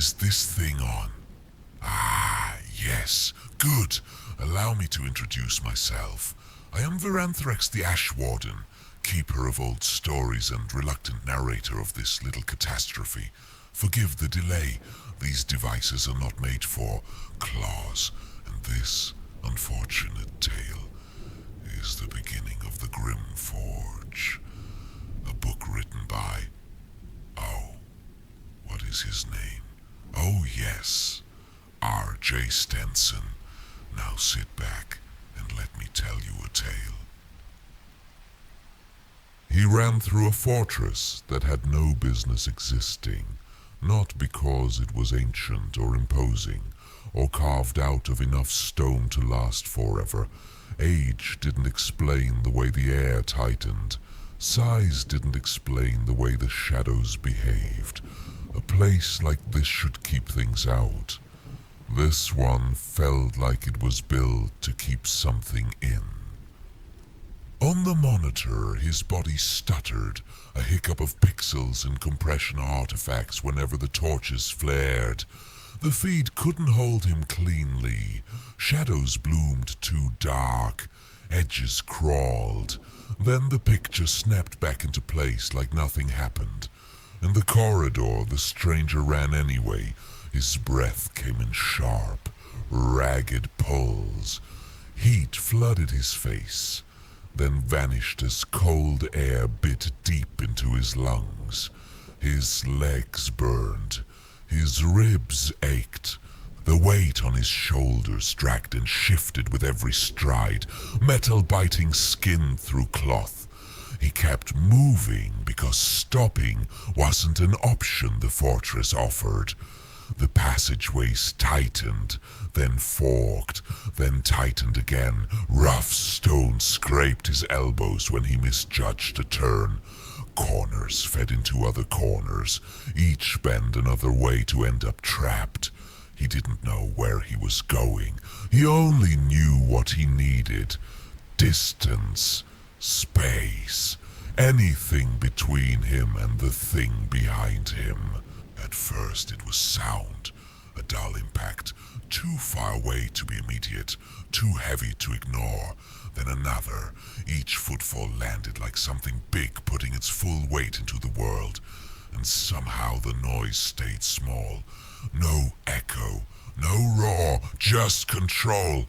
Is this thing on? Ah, yes. Good. Allow me to introduce myself. I am Viranthrex the Ash Warden, keeper of old stories and reluctant narrator of this little catastrophe. Forgive the delay. These devices are not made for claws, and this unfortunate tale is the beginning of the Grimm Forge. A book written by... Oh, what is his name? Oh yes, RJ Stenson. Now sit back and let me tell you a tale. He ran through a fortress that had no business existing, not because it was ancient or imposing, or carved out of enough stone to last forever. Age didn't explain the way the air tightened. Size didn't explain the way the shadows behaved. A place like this should keep things out. This one felt like it was built to keep something in. On the monitor, his body stuttered, a hiccup of pixels and compression artifacts whenever the torches flared. The feed couldn't hold him cleanly. Shadows bloomed too dark. Edges crawled. Then the picture snapped back into place like nothing happened. In the corridor, the stranger ran anyway. His breath came in sharp, ragged pulls. Heat flooded his face, then vanished as cold air bit deep into his lungs. His legs burned. His ribs ached. The weight on his shoulders dragged and shifted with every stride, metal biting skin through cloth. He kept moving because stopping wasn't an option the fortress offered. The passageways tightened, then forked, then tightened again. Rough stone scraped his elbows when he misjudged a turn. Corners fed into other corners, each bend another way to end up trapped. He didn't know where he was going. He only knew what he needed. Distance, space, anything between him and the thing behind him. At first it was sound, a dull impact, too far away to be immediate, too heavy to ignore. Then another. Each footfall landed like something big putting its full weight into the world. And somehow the noise stayed small. No echo, no roar, just control.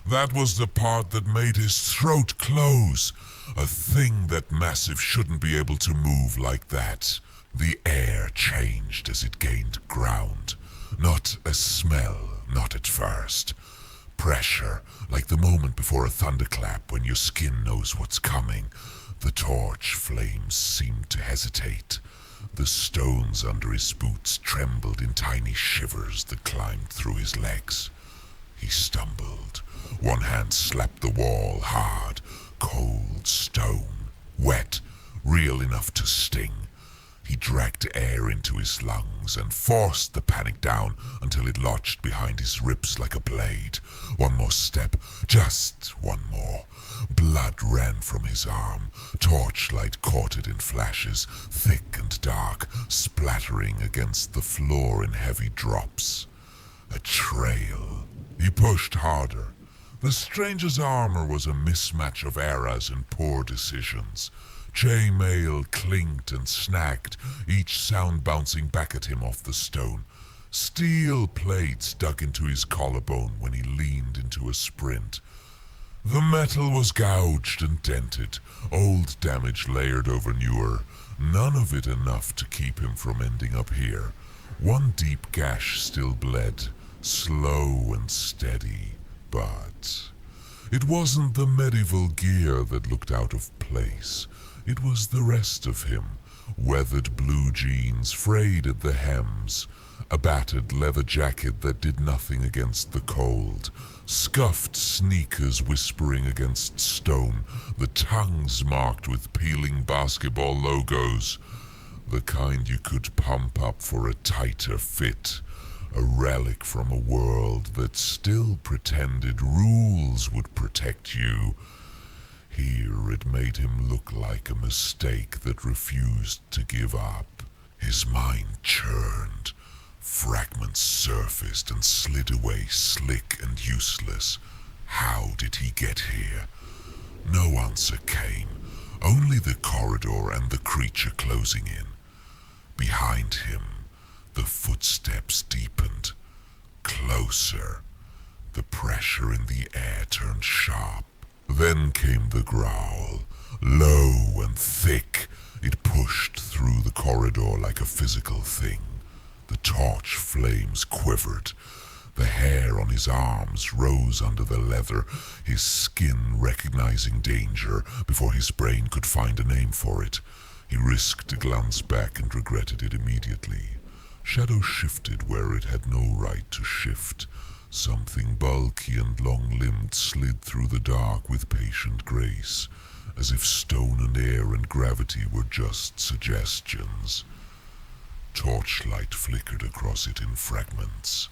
That was the part that made his throat close. A thing that massive shouldn't be able to move like that. The air changed as it gained ground. Not a smell, not at first. Pressure, like the moment before a thunderclap when your skin knows what's coming. The torch flames seemed to hesitate. The stones under his boots trembled in tiny shivers that climbed through his legs. He stumbled. One hand slapped the wall hard. Cold stone. Wet. Real enough to sting. He dragged air into his lungs and forced the panic down until it lodged behind his ribs like a blade. One more step, just one more. Blood ran from his arm. Torchlight caught it in flashes, thick and dark, splattering against the floor in heavy drops. A trail. He pushed harder. The stranger's armor was a mismatch of eras and poor decisions. Chainmail clinked and snagged, each sound bouncing back at him off the stone. Steel plates dug into his collarbone when he leaned into a sprint. The metal was gouged and dented, old damage layered over newer, none of it enough to keep him from ending up here. One deep gash still bled, slow and steady, but it wasn't the medieval gear that looked out of place. It was the rest of him, weathered blue jeans frayed at the hems, a battered leather jacket that did nothing against the cold, scuffed sneakers whispering against stone, the tongues marked with peeling basketball logos, the kind you could pump up for a tighter fit, a relic from a world that still pretended rules would protect you. Here it made him look like a mistake that refused to give up. His mind churned. Fragments surfaced and slid away slick and useless. How did he get here? No answer came, only the corridor and the creature closing in. Behind him, the footsteps deepened. Closer. The pressure in the air turned sharp. Then came the growl, low and thick. It pushed through the corridor like a physical thing. The torch flames quivered. The hair on his arms rose under the leather, his skin recognizing danger before his brain could find a name for it. He risked a glance back and regretted it immediately. Shadow shifted where it had no right to shift. Something bulky and long-limbed slid through the dark with patient grace, as if stone and air and gravity were just suggestions. Torchlight flickered across it in fragments.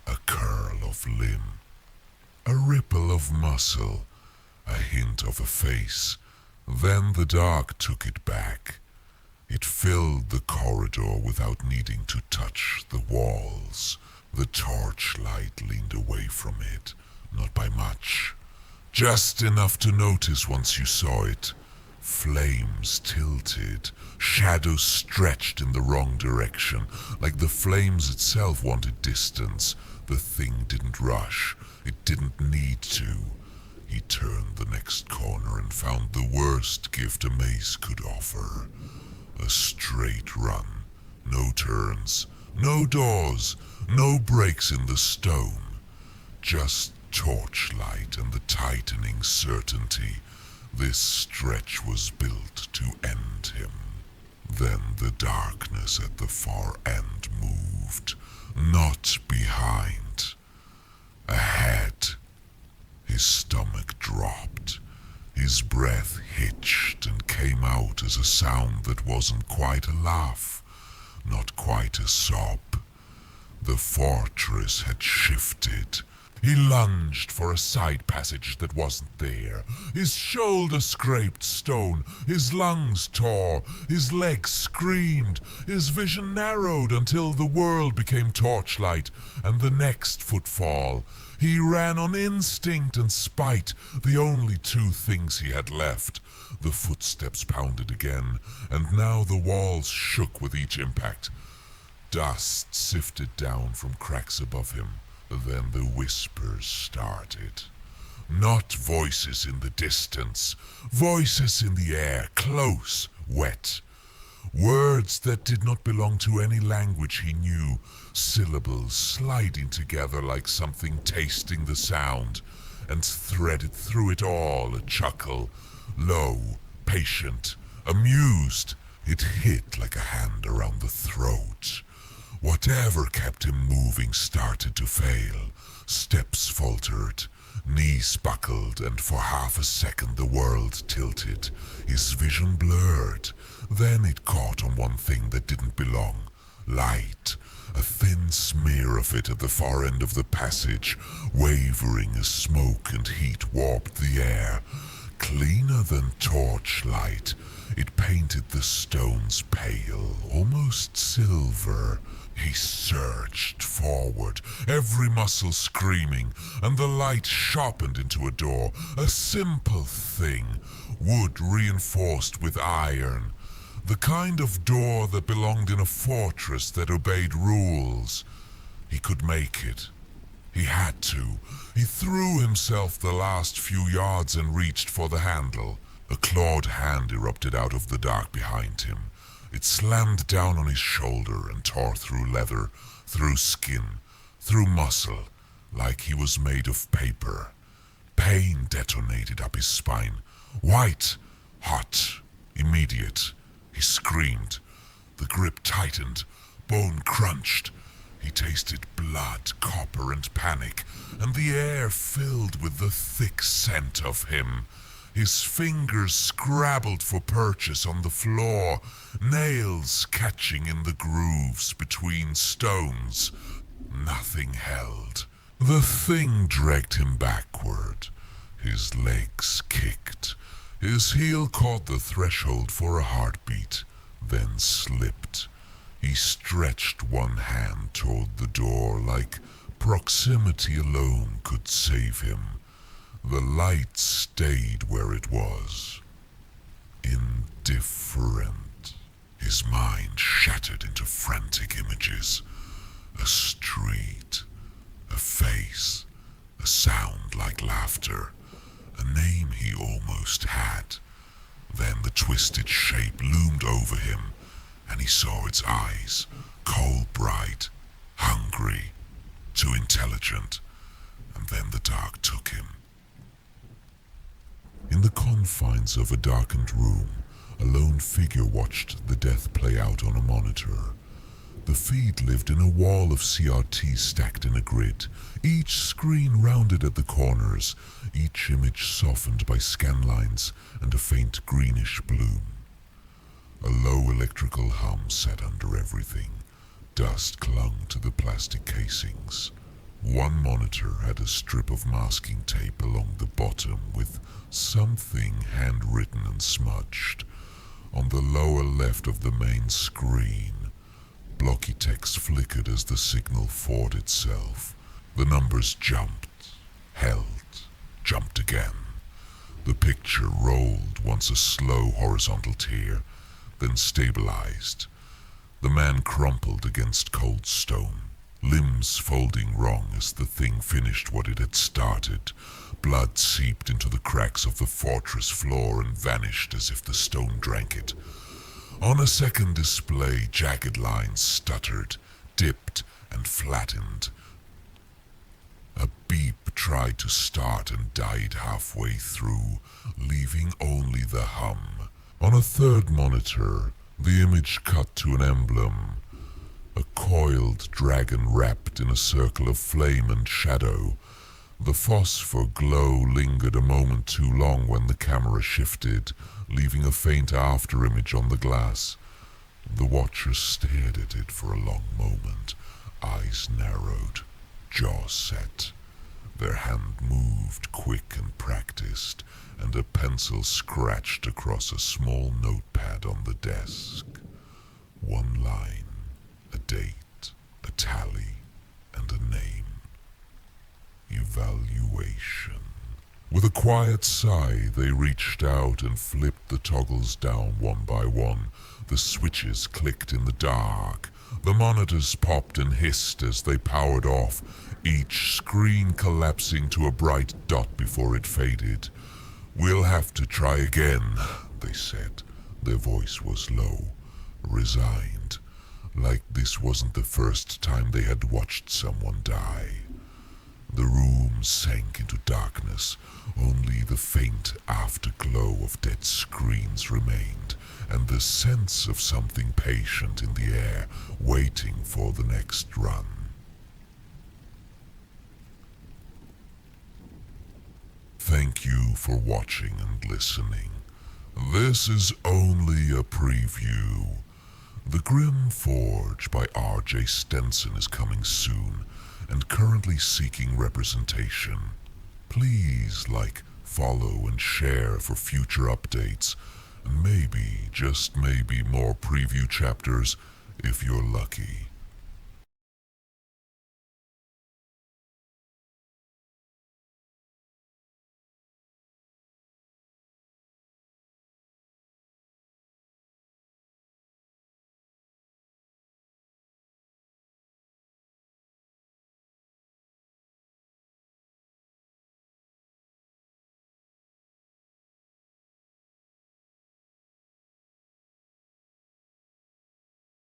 A curl of limb, a ripple of muscle, a hint of a face. Then the dark took it back. It filled the corridor without needing to touch the walls. The torchlight leaned away from it, not by much. Just enough to notice once you saw it. Flames tilted, shadows stretched in the wrong direction, like the flames itself wanted distance. The thing didn't rush, it didn't need to. He turned the next corner and found the worst gift a maze could offer. A straight run, no turns, no doors, no breaks in the stone. Just torchlight and the tightening certainty. This stretch was built to end him. Then the darkness at the far end moved, not behind. Ahead. His stomach dropped. His breath hitched and came out as a sound that wasn't quite a laugh, not quite a sob. The fortress had shifted. He lunged for a side passage that wasn't there. His shoulder scraped stone, his lungs tore, his legs screamed, his vision narrowed until the world became torchlight, and the next footfall. He ran on instinct and spite, the only two things he had left. The footsteps pounded again, and now the walls shook with each impact. Dust sifted down from cracks above him. Then the whispers started. Not voices in the distance, voices in the air, close, wet. Words that did not belong to any language he knew, syllables sliding together like something tasting the sound, and threaded through it all a chuckle, low, patient, amused. It hit like a hand around the throat. Whatever kept him moving started to fail. Steps faltered, knees buckled, and for half a second the world tilted. His vision blurred. Then it caught on one thing that didn't belong. Light. A thin smear of it at the far end of the passage, wavering as smoke and heat warped the air. Cleaner than torchlight, it painted the stones pale, almost silver. He surged forward, every muscle screaming, and the light sharpened into a door. A simple thing, wood reinforced with iron. The kind of door that belonged in a fortress that obeyed rules. He could make it. He had to. He threw himself the last few yards and reached for the handle. A clawed hand erupted out of the dark behind him. It slammed down on his shoulder and tore through leather, through skin, through muscle, like he was made of paper. Pain detonated up his spine. White, hot, immediate. He screamed. The grip tightened, bone crunched. He tasted blood, copper, and panic, and the air filled with the thick scent of him. His fingers scrabbled for purchase on the floor, nails catching in the grooves between stones. Nothing held. The thing dragged him backward. His legs kicked. His heel caught the threshold for a heartbeat, then slipped. He stretched one hand toward the door like proximity alone could save him. The light stayed where it was. Indifferent. His mind shattered into frantic images. A street, a face, a sound like laughter, a name he almost had. Then the twisted shape loomed over him, and he saw its eyes, cold bright, hungry, too intelligent, and then the dark took him. In the confines of a darkened room, a lone figure watched the death play out on a monitor. The feed lived in a wall of CRT stacked in a grid, each screen rounded at the corners, each image softened by scan lines and a faint greenish bloom. A low electrical hum sat under everything. Dust clung to the plastic casings. One monitor had a strip of masking tape along the bottom with something handwritten and smudged. On the lower left of the main screen, blocky text flickered as the signal fought itself. The numbers jumped, held, jumped again. The picture rolled once a slow horizontal tear, then stabilized. The man crumpled against cold stone, limbs folding wrong as the thing finished what it had started. Blood seeped into the cracks of the fortress floor and vanished as if the stone drank it. On a second display, jagged lines stuttered, dipped, and flattened. A beep tried to start and died halfway through, leaving only the hum. On a third monitor, the image cut to an emblem. A coiled dragon wrapped in a circle of flame and shadow. The phosphor glow lingered a moment too long when the camera shifted, leaving a faint afterimage on the glass. The watchers stared at it for a long moment, eyes narrowed, jaw set. Their hand moved quick and practiced, and a pencil scratched across a small notepad on the desk. One line, a date, a tally, and a name. Evaluation. With a quiet sigh, they reached out and flipped the toggles down one by one. The switches clicked in the dark. The monitors popped and hissed as they powered off, each screen collapsing to a bright dot before it faded. "We'll have to try again," they said. Their voice was low, resigned, like this wasn't the first time they had watched someone die. The room sank into darkness. Only the faint afterglow of dead screens remained, and the sense of something patient in the air, waiting for the next run. Thank you for watching and listening. This is only a preview. The Grimm Forge by RJ Stenson is coming soon, and currently seeking representation. Please like, follow, and share for future updates, and maybe, just maybe, more preview chapters if you're lucky.